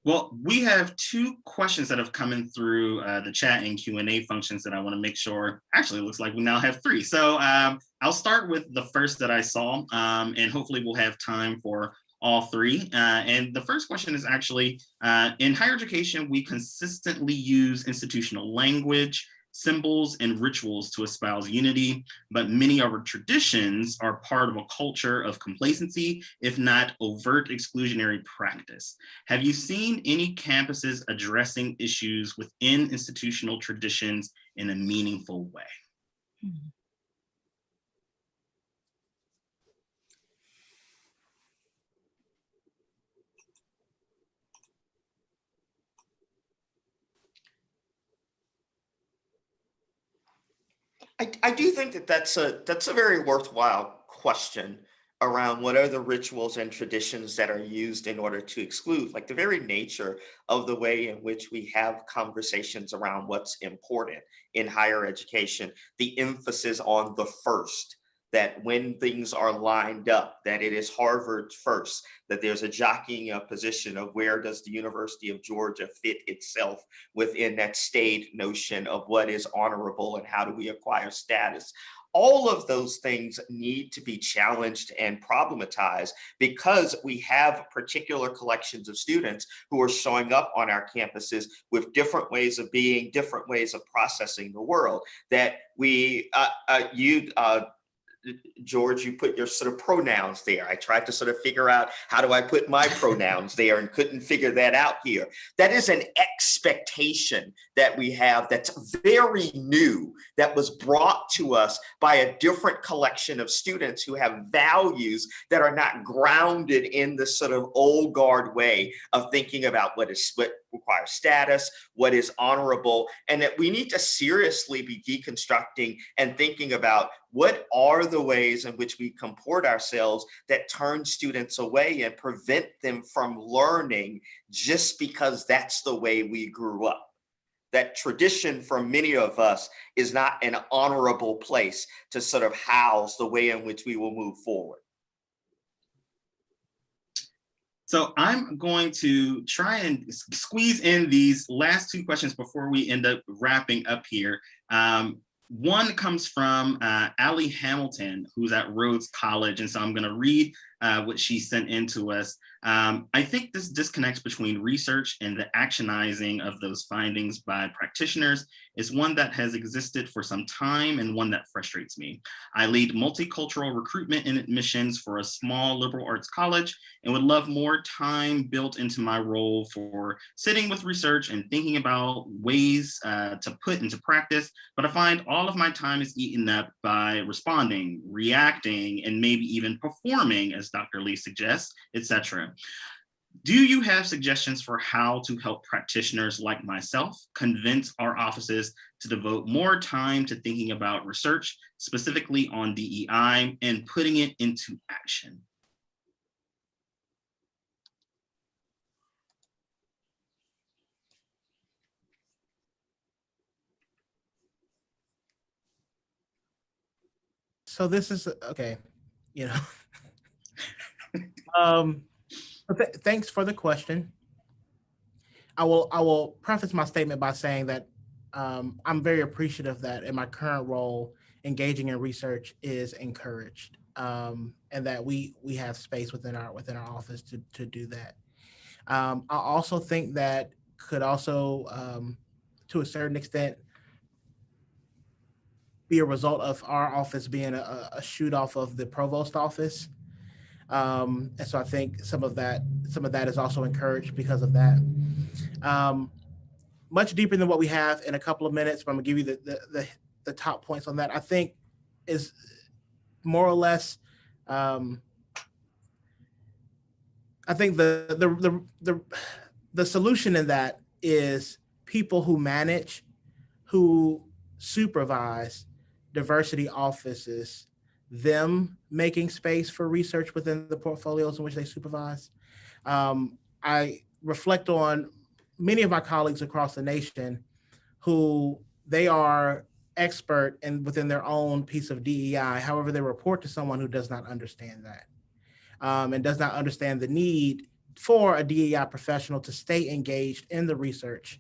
Well, we have 2 questions that have come in through the chat and Q&A functions that I want to make sure. Actually, it looks like we now have 3. So I'll start with the first that I saw, and hopefully we'll have time for all 3. And the first question is actually, in higher education, we consistently use institutional language, symbols, and rituals to espouse unity, but many of our traditions are part of a culture of complacency, if not overt exclusionary practice. Have you seen any campuses addressing issues within institutional traditions in a meaningful way? I do think that that's a very worthwhile question around what are the rituals and traditions that are used in order to exclude, like the very nature of the way in which we have conversations around what's important in higher education, the emphasis on the first, that when things are lined up, that it is Harvard first, that there's a jockeying of position of where does the University of Georgia fit itself within that staid notion of what is honorable and how do we acquire status. All of those things need to be challenged and problematized, because we have particular collections of students who are showing up on our campuses with different ways of being, different ways of processing the world, that George, you put your sort of pronouns there. I tried to sort of figure out how do I put my pronouns there and couldn't figure that out here. That is an expectation that we have that's very new, that was brought to us by a different collection of students who have values that are not grounded in the sort of old guard way of thinking about what requires status, what is honorable, and that we need to seriously be deconstructing and thinking about what are the ways in which we comport ourselves that turn students away and prevent them from learning just because that's the way we grew up. That tradition for many of us is not an honorable place to sort of house the way in which we will move forward. So I'm going to try and squeeze in these last two questions before we end up wrapping up here. One comes from Allie Hamilton, who's at Rhodes College. And so I'm going to read what she sent in to us. I think this disconnect between research and the actionizing of those findings by practitioners is one that has existed for some time and one that frustrates me. I lead multicultural recruitment and admissions for a small liberal arts college and would love more time built into my role for sitting with research and thinking about ways to put into practice, but I find all of my time is eaten up by responding, reacting, and maybe even performing, as Dr. Lee suggests, etc. Do you have suggestions for how to help practitioners like myself convince our offices to devote more time to thinking about research, specifically on DEI, and putting it into action? So this is okay, you know. Thanks for the question. I will preface my statement by saying that I'm very appreciative that in my current role, engaging in research is encouraged, and that we have space within our office to do that. I also think that could also, to a certain extent, be a result of our office being a shoot off of the provost office. And so I think some of that is also encouraged because of that. Much deeper than what we have in a couple of minutes, but I'm gonna give you the top points on that. I think is more or less. I think the solution in that is people who manage, who supervise diversity offices, them making space for research within the portfolios in which they supervise. I reflect on many of my colleagues across the nation who they are expert within their own piece of DEI. However, they report to someone who does not understand that, and does not understand the need for a DEI professional to stay engaged in the research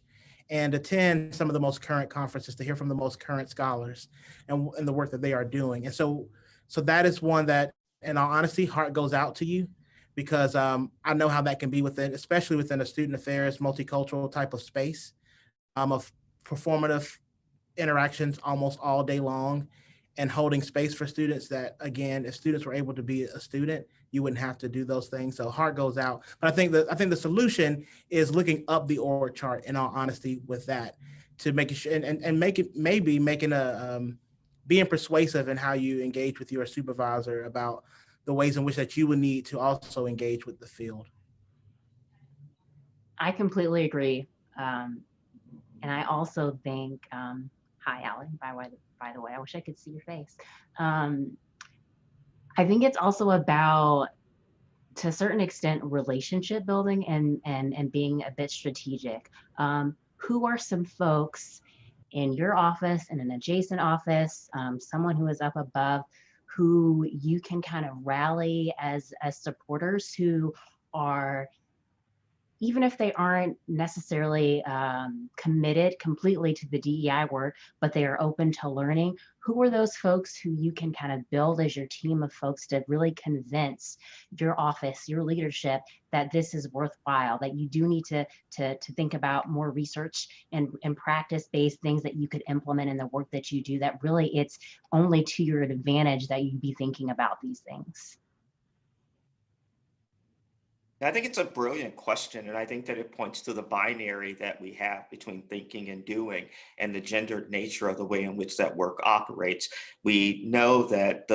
and attend some of the most current conferences to hear from the most current scholars and the work that they are doing. And so that is one that, in all honesty, heart goes out to you, because I know how that can be especially within a student affairs, multicultural type of space, of performative interactions almost all day long, and holding space for students that, again, if students were able to be a student, you wouldn't have to do those things. So heart goes out. But I think the solution is looking up the org chart, in all honesty, with that, to make it and make it, maybe making being persuasive in how you engage with your supervisor about the ways in which that you would need to also engage with the field. I completely agree. And I also think, hi, Alan, by the way, I wish I could see your face. I think it's also about, to a certain extent, relationship building and being a bit strategic. Who are some folks in your office, in an adjacent office, someone who is up above, who you can kind of rally as supporters, who are even if they aren't necessarily committed completely to the DEI work, but they are open to learning, who are those folks who you can kind of build as your team of folks to really convince your office, your leadership, that this is worthwhile, that you do need to think about more research and practice-based things that you could implement in the work that you do, that really it's only to your advantage that you'd be thinking about these things. I think it's a brilliant question, and I think that it points to the binary that we have between thinking and doing, and the gendered nature of the way in which that work operates. We know that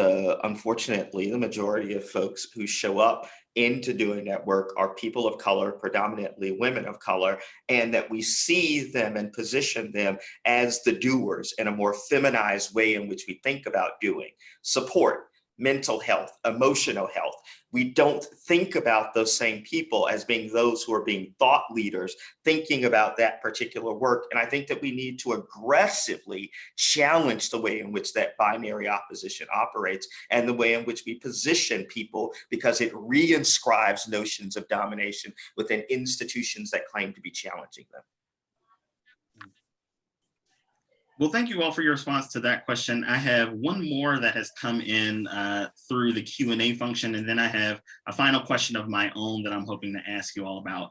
unfortunately, the majority of folks who show up into doing that work are people of color, predominantly women of color, and that we see them and position them as the doers in a more feminized way in which we think about doing. Support, mental health, emotional health. We don't think about those same people as being those who are being thought leaders, thinking about that particular work. And I think that we need to aggressively challenge the way in which that binary opposition operates and the way in which we position people, because it reinscribes notions of domination within institutions that claim to be challenging them. Well, thank you all for your response to that question. I have one more that has come in through the Q&A function, and then I have a final question of my own that I'm hoping to ask you all about.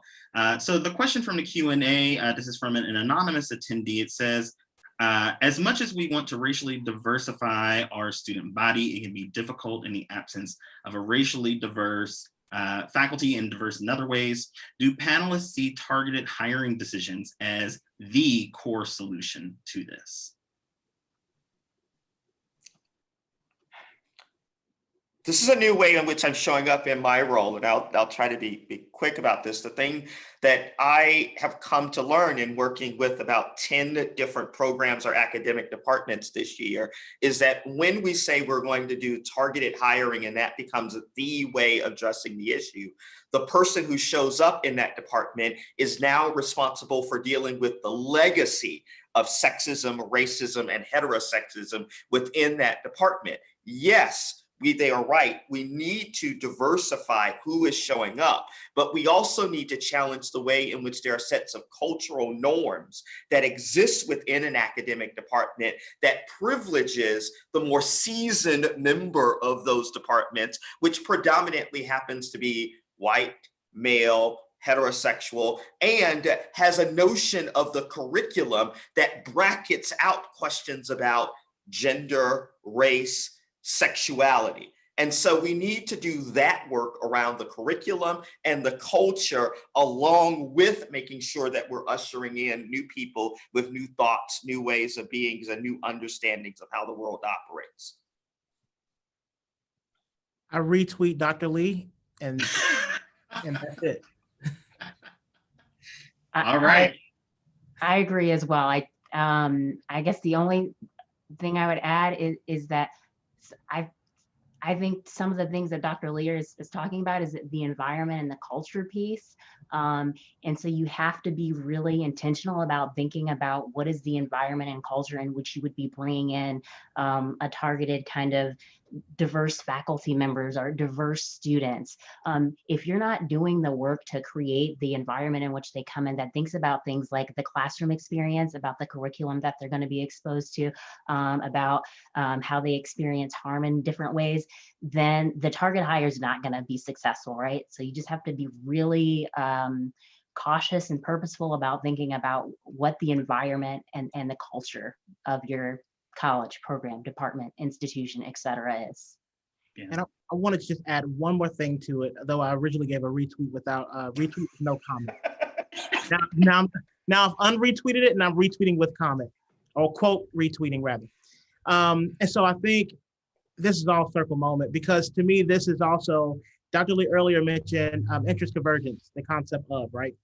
So the question from the Q&A, this is from an anonymous attendee. It says, as much as we want to racially diversify our student body, it can be difficult in the absence of a racially diverse faculty and diverse in other ways. Do panelists see targeted hiring decisions as the core solution to this? This is a new way in which I'm showing up in my role, and I'll try to be quick about this. The thing that I have come to learn in working with about 10 different programs or academic departments this year is that when we say we're going to do targeted hiring and that becomes the way of addressing the issue, the person who shows up in that department is now responsible for dealing with the legacy of sexism, racism, and heterosexism within that department. Yes, they are right. We need to diversify who is showing up, but we also need to challenge the way in which there are sets of cultural norms that exist within an academic department that privileges the more seasoned member of those departments, which predominantly happens to be white, male, heterosexual, and has a notion of the curriculum that brackets out questions about gender, race, sexuality. And so we need to do that work around the curriculum and the culture, along with making sure that we're ushering in new people with new thoughts, new ways of being, and new understandings of how the world operates. I retweet Dr. Lee, and that's it. All right. I agree as well. I guess the only thing I would add is that I think some of the things that Dr. Lear is talking about is the environment and the culture piece. And so you have to be really intentional about thinking about what is the environment and culture in which you would be bringing in a targeted kind of diverse faculty members or diverse students. If you're not doing the work to create the environment in which they come in that thinks about things like the classroom experience, about the curriculum that they're going to be exposed to, about how they experience harm in different ways, then the target hire is not going to be successful, right? So you just have to be really cautious and purposeful about thinking about what the environment and the culture of your college, program, department, institution, et cetera is. Yeah. And I wanted to just add one more thing to it, though I originally gave a retweet without retweet, no comment. now I've unretweeted it and I'm retweeting with comment, or quote retweeting rather. And so I think this is all circle moment, because to me, this is also, Dr. Lee earlier mentioned interest convergence, the concept of, right?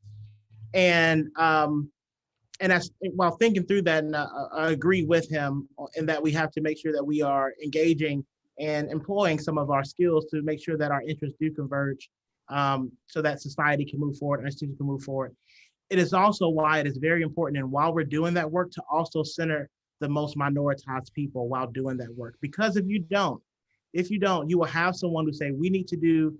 And as while thinking through that, and I agree with him in that we have to make sure that we are engaging and employing some of our skills to make sure that our interests do converge, so that society can move forward, and institutions can move forward. It is also why it is very important, and while we're doing that work, to also center the most minoritized people while doing that work. Because if you don't, you will have someone who say, we need to do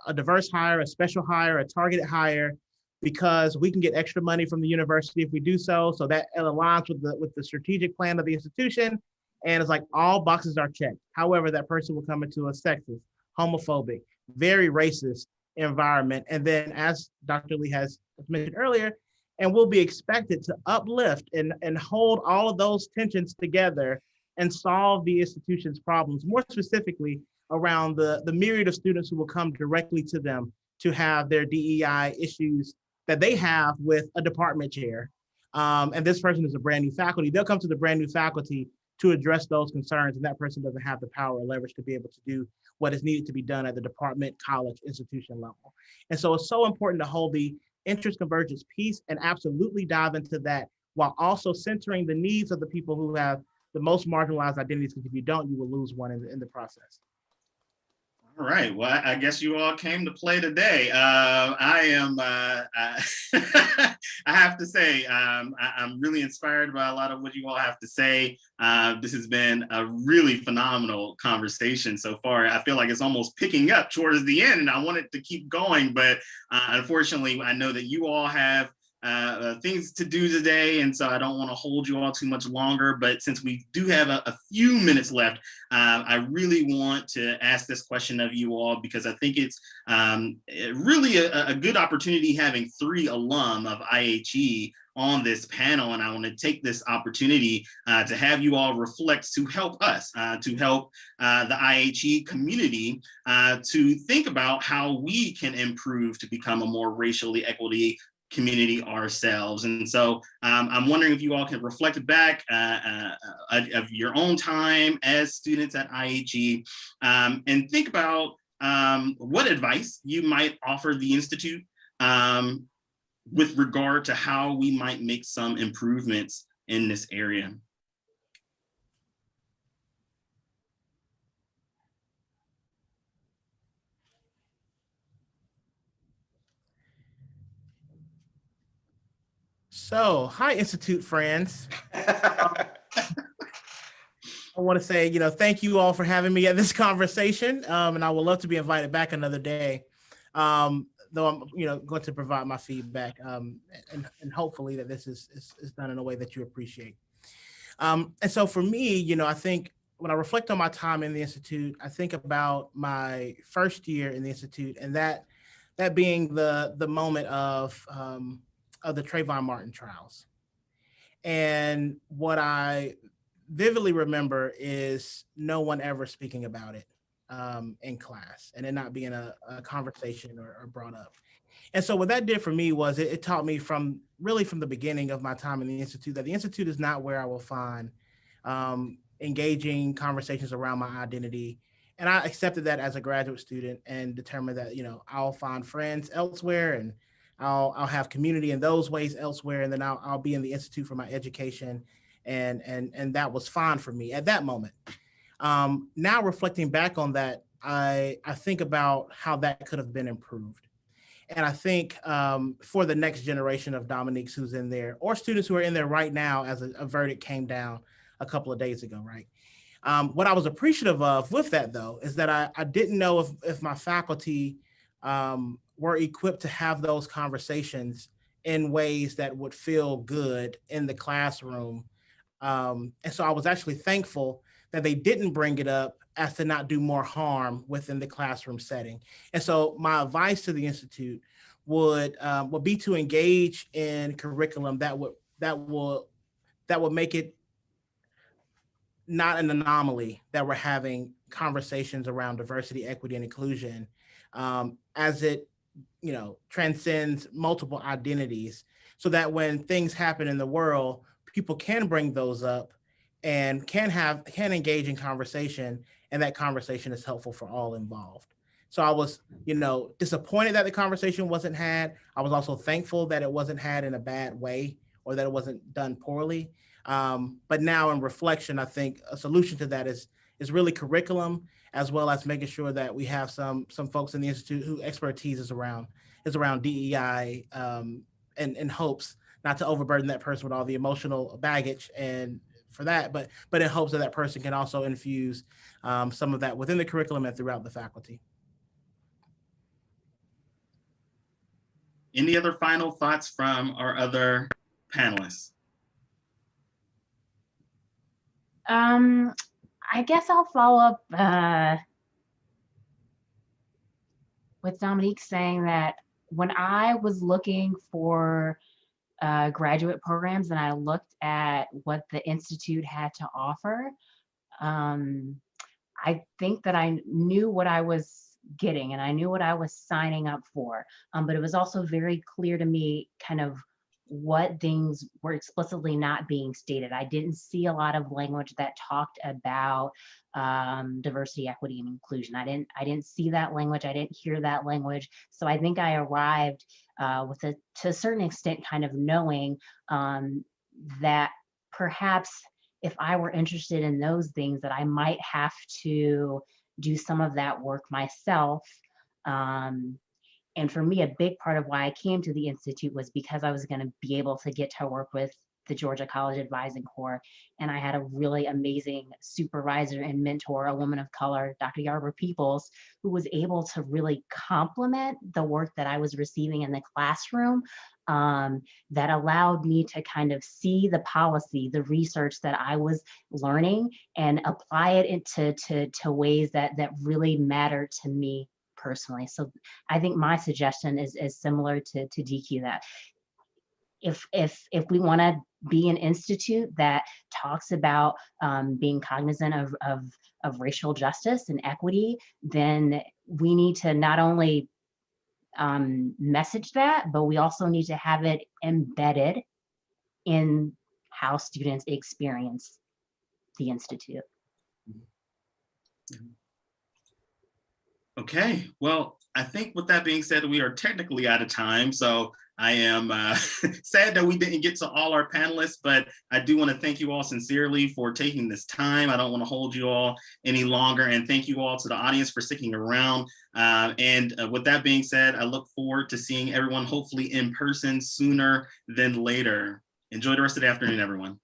a diverse hire, a special hire, a targeted hire, because we can get extra money from the university if we do so. So that aligns with the strategic plan of the institution. And it's like all boxes are checked. However, that person will come into a sexist, homophobic, very racist environment. And then, as Dr. Lee has mentioned earlier, and we'll be expected to uplift and hold all of those tensions together and solve the institution's problems, more specifically around the myriad of students who will come directly to them to have their DEI issues that they have with a department chair. And this person is a brand new faculty. They'll come to the brand new faculty to address those concerns, and that person doesn't have the power or leverage to be able to do what is needed to be done at the department, college, institution level. And so it's so important to hold the interest convergence piece and absolutely dive into that while also centering the needs of the people who have the most marginalized identities, because if you don't, you will lose one in the process. All right. Well, I guess you all came to play today. I am, I have to say, I'm really inspired by a lot of what you all have to say. This has been a really phenomenal conversation so far. I feel like it's almost picking up towards the end, and I want it to keep going. But unfortunately, I know that you all have things to do today, and so I don't want to hold you all too much longer, but since we do have a few minutes left, I really want to ask this question of you all, because I think it's really a good opportunity having 3 alum of IHE on this panel, and I want to take this opportunity to have you all reflect, to help us, to help the IHE community to think about how we can improve to become a more racially equity community ourselves. And so I'm wondering if you all can reflect back of your own time as students at IHE and think about what advice you might offer the Institute with regard to how we might make some improvements in this area. So, hi, Institute friends. I want to say, thank you all for having me at this conversation, and I would love to be invited back another day. Though I'm, going to provide my feedback, and hopefully that this is done in a way that you appreciate. And so for me, I think when I reflect on my time in the Institute, I think about my first year in the Institute, and that being the moment of the Trayvon Martin trials. And what I vividly remember is no one ever speaking about it in class, and it not being a conversation or brought up. And so what that did for me was it taught me from the beginning of my time in the Institute that the Institute is not where I will find engaging conversations around my identity. And I accepted that as a graduate student and determined that, I'll find friends elsewhere, and I'll have community in those ways elsewhere. And then I'll be in the Institute for my education. And that was fine for me at that moment. Now reflecting back on that, I think about how that could have been improved. And I think for the next generation of Dominiques who's in there, or students who are in there right now, as a verdict came down a couple of days ago, right? What I was appreciative of with that, though, is that I didn't know if my faculty were equipped to have those conversations in ways that would feel good in the classroom. And so I was actually thankful that they didn't bring it up as to not do more harm within the classroom setting. And so my advice to the Institute would be to engage in curriculum that would make it not an anomaly that we're having conversations around diversity, equity, and inclusion as it transcends multiple identities, so that when things happen in the world, people can bring those up and can engage in conversation, and that conversation is helpful for all involved. So I was, disappointed that the conversation wasn't had. I was also thankful that it wasn't had in a bad way or that it wasn't done poorly. But now in reflection, I think a solution to that is really curriculum, as well as making sure that we have some folks in the Institute whose expertise is around DEI, and hopes not to overburden that person with all the emotional baggage and for that, but in hopes that person can also infuse some of that within the curriculum and throughout the faculty. Any other final thoughts from our other panelists? I guess I'll follow up with Dominique saying that when I was looking for graduate programs and I looked at what the Institute had to offer, I think that I knew what I was getting and I knew what I was signing up for. But it was also very clear to me kind of what things were explicitly not being stated. I didn't see a lot of language that talked about diversity, equity, and inclusion. I didn't see that language. I didn't hear that language. So I think I arrived to a certain extent, kind of knowing that perhaps if I were interested in those things, that I might have to do some of that work myself. And for me, a big part of why I came to the Institute was because I was going to be able to get to work with the Georgia College Advising Corps. And I had a really amazing supervisor and mentor, a woman of color, Dr. Yarber Peoples, who was able to really complement the work that I was receiving in the classroom, that allowed me to kind of see the policy, the research that I was learning and apply it into ways that really matter to me personally. So I think my suggestion is similar to DQ, that if we want to be an institute that talks about being cognizant of racial justice and equity, then we need to not only message that, but we also need to have it embedded in how students experience the Institute. Okay, well, I think with that being said, we are technically out of time. So I am sad that we didn't get to all our panelists, but I do want to thank you all sincerely for taking this time. I don't want to hold you all any longer. And thank you all to the audience for sticking around. And with that being said, I look forward to seeing everyone hopefully in person sooner than later. Enjoy the rest of the afternoon, everyone.